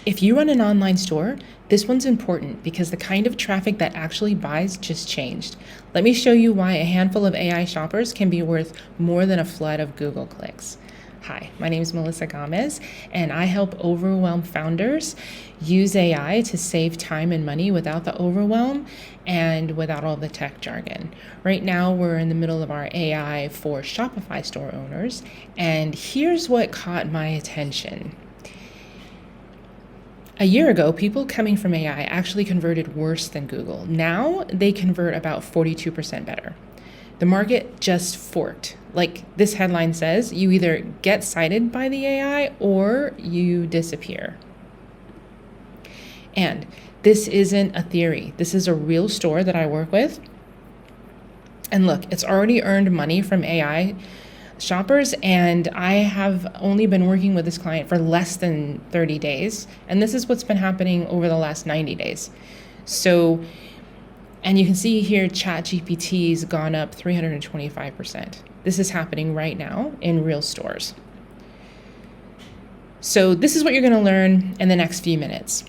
If you run an online store, this one's important because the kind of traffic that actually buys just changed. Let me show you why a handful of AI shoppers can be worth more than a flood of Google clicks. Hi, my name is Melissa Gomez, and I help overwhelmed founders use AI to save time and money without the overwhelm and without all the tech jargon. Right now, we're in the middle of our AI for Shopify store owners, and here's what caught my attention. A year ago, people coming from AI actually converted worse than Google. Now they convert about 42% better. The market just forked. Like this headline says, you either get cited by the AI or you disappear. And this isn't a theory. This is a real store that I work with. And look, it's already earned money from AI shoppers, and I have only been working with this client for less than 30 days. And this is what's been happening over the last 90 days. So, and you can see here, ChatGPT's gone up 325%. This is happening right now in real stores. So this is what you're going to learn in the next few minutes.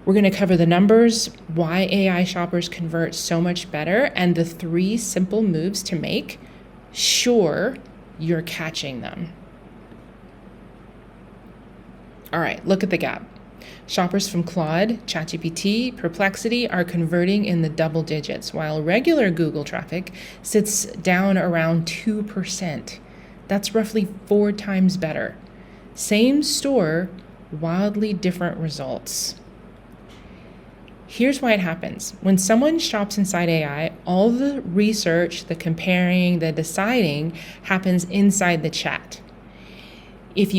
We're going to cover the numbers, why AI shoppers convert so much better, and the 3 simple moves to make sure you're catching them. All right, look at the gap. Shoppers from Claude, ChatGPT, Perplexity are converting in the double digits, while regular Google traffic sits down around 2%. That's roughly 4 times better. Same store, wildly different results. Here's why it happens. When someone shops inside AI, all the research, the comparing, the deciding happens inside the chat. If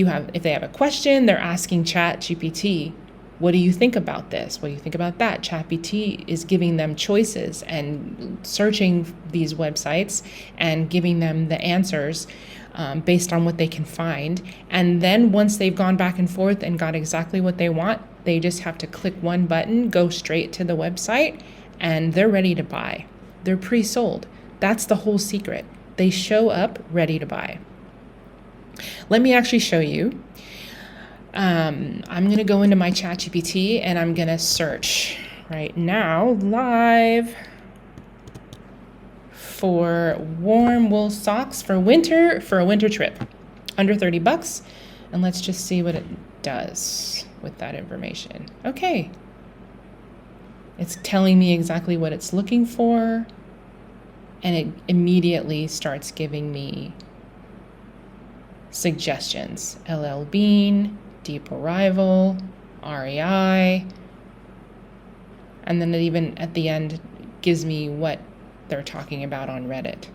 they have a question, they're asking ChatGPT, what do you think about this? What do you think about that? ChatGPT is giving them choices and searching these websites and giving them the answers based on what they can find. And then once they've gone back and forth and got exactly what they want, they just have to click one button, go straight to the website, and they're ready to buy. They're pre-sold. That's the whole secret. They show up ready to buy. Let me actually show you. I'm going to go into my ChatGPT and I'm going to search right now live for warm wool socks for a winter trip, under $30. And let's just see what it does with that information. Okay. It's telling me exactly what it's looking for, and it immediately starts giving me suggestions. LL Bean, Deep Arrival, REI, and then it even at the end gives me what they're talking about on Reddit,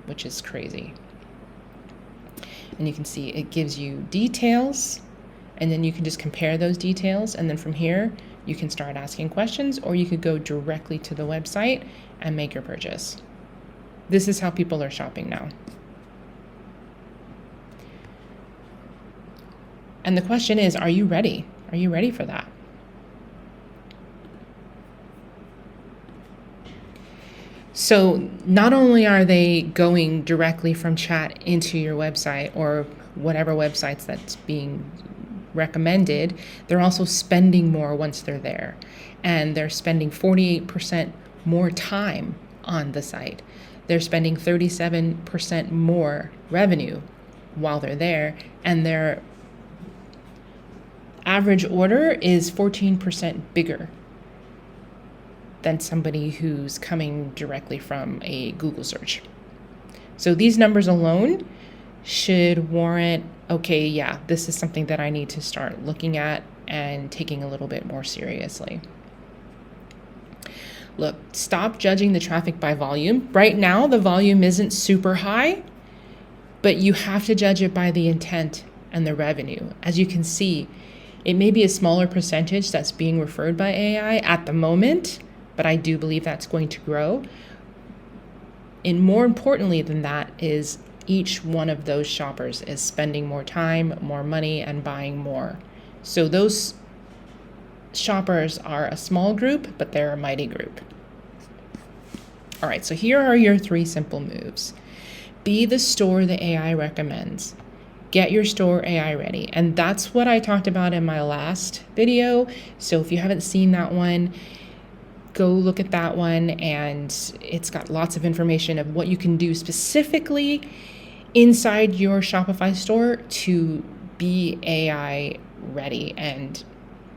which is crazy. And you can see it gives you details, and then you can just compare those details, and then from here you can start asking questions, or you could go directly to the website and make your purchase. This is how people are shopping now. And the question is, are you ready? Are you ready for that? So not only are they going directly from chat into your website or whatever websites that's being recommended, they're also spending more once they're there. And they're spending 48% more time on the site. They're spending 37% more revenue while they're there, and their average order is 14% bigger than somebody who's coming directly from a Google search. So these numbers alone should warrant, okay, yeah, this is something that I need to start looking at and taking a little bit more seriously. Look, stop judging the traffic by volume. Right now, the volume isn't super high, but you have to judge it by the intent and the revenue. As you can see, it may be a smaller percentage that's being referred by AI at the moment, but I do believe that's going to grow. And more importantly than that is each one of those shoppers is spending more time, more money, and buying more. So those shoppers are a small group, but they're a mighty group. All right, so here are your 3 simple moves. Be the store the AI recommends. Get your store AI ready. And that's what I talked about in my last video. So if you haven't seen that one, go look at that one, and it's got lots of information of what you can do specifically inside your Shopify store to be AI ready and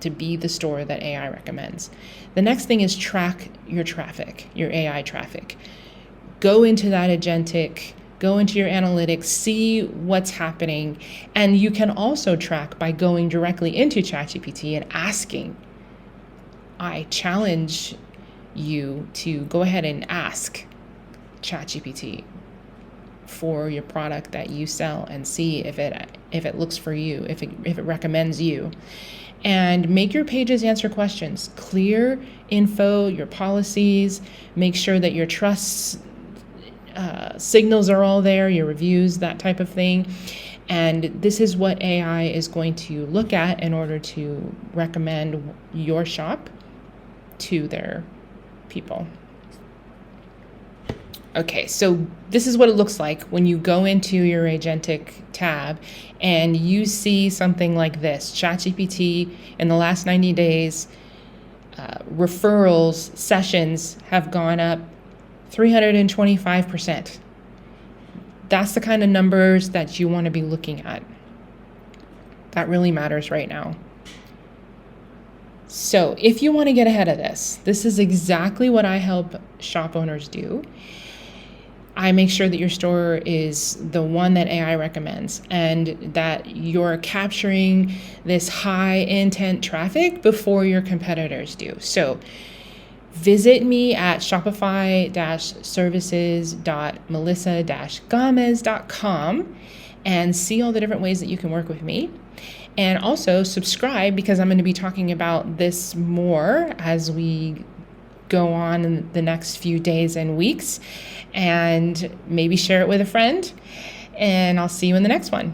to be the store that AI recommends. The next thing is track your traffic, your AI traffic. Go into that agentic, go into your analytics, see what's happening. And you can also track by going directly into ChatGPT and asking. I challenge you to go ahead and ask ChatGPT for your product that you sell and see if it looks for you, if it recommends you. And make your pages answer questions. Clear info, your policies, make sure that your trust signals are all there, your reviews, that type of thing. And this is what AI is going to look at in order to recommend your shop to their people. Okay, so this is what it looks like when you go into your agentic tab and you see something like this. ChatGPT in the last 90 days, referrals, sessions have gone up 325%. That's the kind of numbers that you want to be looking at. That really matters right now. So if you want to get ahead of this, this is exactly what I help shop owners do. I make sure that your store is the one that AI recommends and that you're capturing this high intent traffic before your competitors do. So visit me at shopify-services.melissa-gomez.com and see all the different ways that you can work with me. And also subscribe, because I'm going to be talking about this more as we go on in the next few days and weeks. And maybe share it with a friend. And I'll see you in the next one.